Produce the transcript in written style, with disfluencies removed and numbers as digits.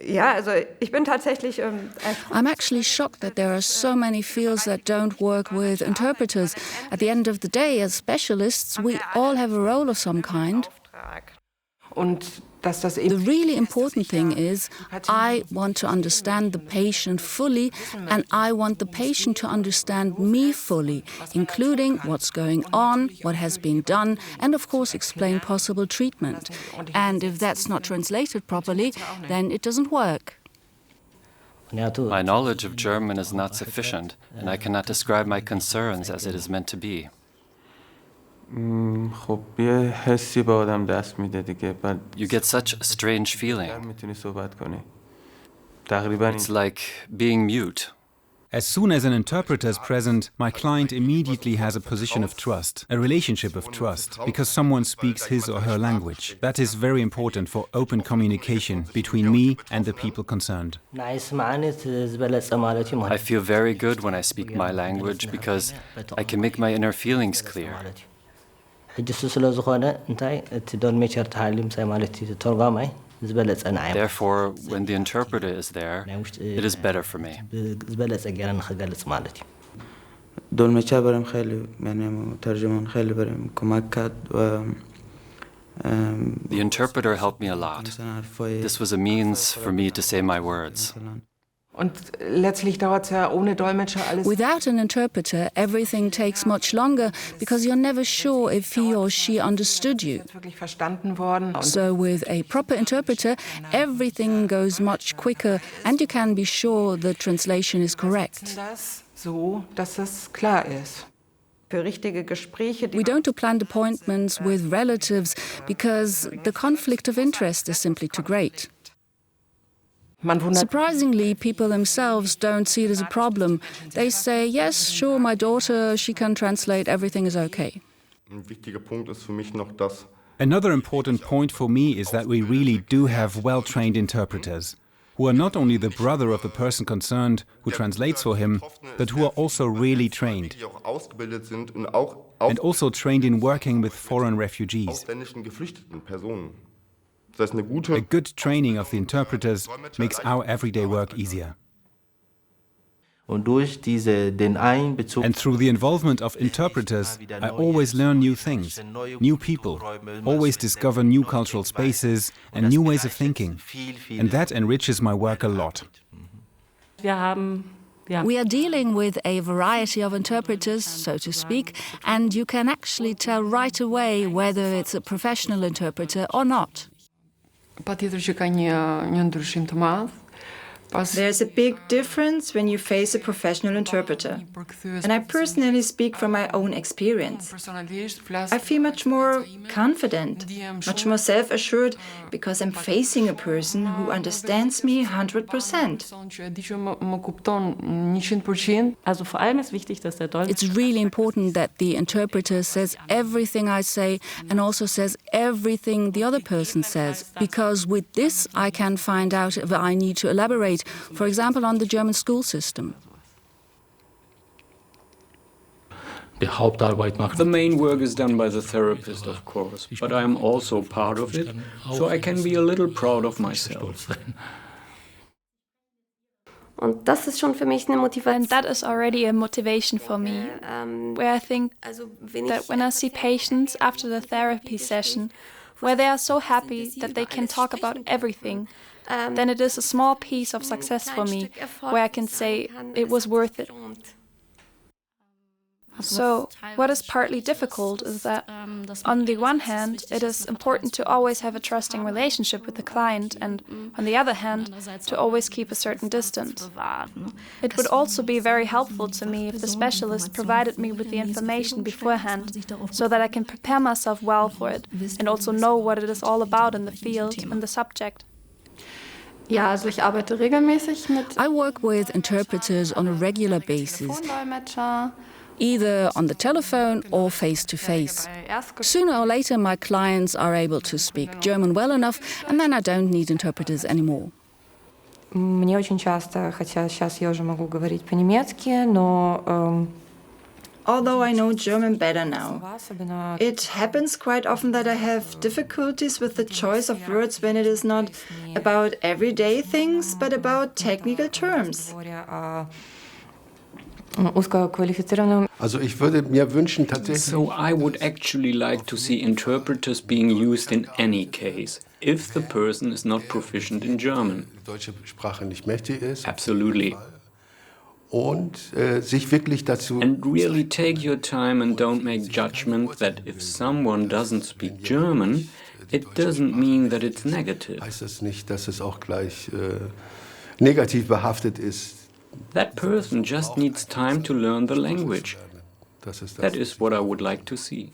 I'm actually shocked that there are so many fields that don't work with interpreters. At the end of the day, as specialists, we all have a role of some kind. The really important thing is I want to understand the patient fully, and I want the patient to understand me fully, including what's going on, what has been done, and of course explain possible treatment. And if that's not translated properly, then it doesn't work. My knowledge of German is not sufficient, and I cannot describe my concerns as it is meant to be. You get such a strange feeling. It's like being mute. As soon as an interpreter is present, my client immediately has a position of trust, a relationship of trust, because someone speaks his or her language. That is very important for open communication between me and the people concerned. I feel very good when I speak my language because I can make my inner feelings clear. Therefore, when the interpreter is there, it is better for me. The interpreter helped me a lot. This was a means for me to say my words. Without an interpreter, everything takes much longer because you're never sure if he or she understood you. So with a proper interpreter, everything goes much quicker and you can be sure the translation is correct. We don't do planned appointments with relatives because the conflict of interest is simply too great. Surprisingly, people themselves don't see it as a problem. They say, yes, sure, my daughter, she can translate, everything is okay. Another important point for me is that we really do have well-trained interpreters, who are not only the brother of the person concerned who translates for him, but who are also really trained, and also trained in working with foreign refugees. A good training of the interpreters makes our everyday work easier. And through the involvement of interpreters, I always learn new things, new people, always discover new cultural spaces and new ways of thinking. And that enriches my work a lot. We are dealing with a variety of interpreters, so to speak, and you can actually tell right away whether it's a professional interpreter or not. There's a big difference when you face a professional interpreter. And I personally speak from my own experience. I feel much more confident, much more self-assured, because I'm facing a person who understands me 100%. It's really important that the interpreter says everything I say and also says everything the other person says, because with this I can find out if I need to elaborate, for example, on the German school system. The main work is done by the therapist, of course, but I am also part of it, so I can be a little proud of myself. And that is already a motivation for me, where I think that when I see patients after the therapy session, where they are so happy that they can talk about everything, then it is a small piece of success for me, where I can say it was worth it. So, what is partly difficult is that, on the one hand, it is important to always have a trusting relationship with the client, and on the other hand, to always keep a certain distance. It would also be very helpful to me if the specialist provided me with the information beforehand, so that I can prepare myself well for it, and also know what it is all about in the field and the subject. I work with interpreters on a regular basis, either on the telephone or face-to-face. Sooner or later, my clients are able to speak German well enough, and then I don't need interpreters anymore. Мне очень часто, хотя сейчас я уже могу говорить по-немецки, но although I know German better now. It happens quite often that I have difficulties with the choice of words when it is not about everyday things, but about technical terms. Also ich würde mir wünschen tatsächlich. So I would actually like to see interpreters being used in any case, if the person is not proficient in German. Deutsche Sprache nicht mächtig ist. Absolutely. Und sich wirklich dazu. And really take your time and don't make judgment that if someone doesn't speak German, it doesn't mean that it's negative. Heißt das nicht, dass es auch gleich negativ behaftet ist? That person just needs time to learn the language. That is what I would like to see.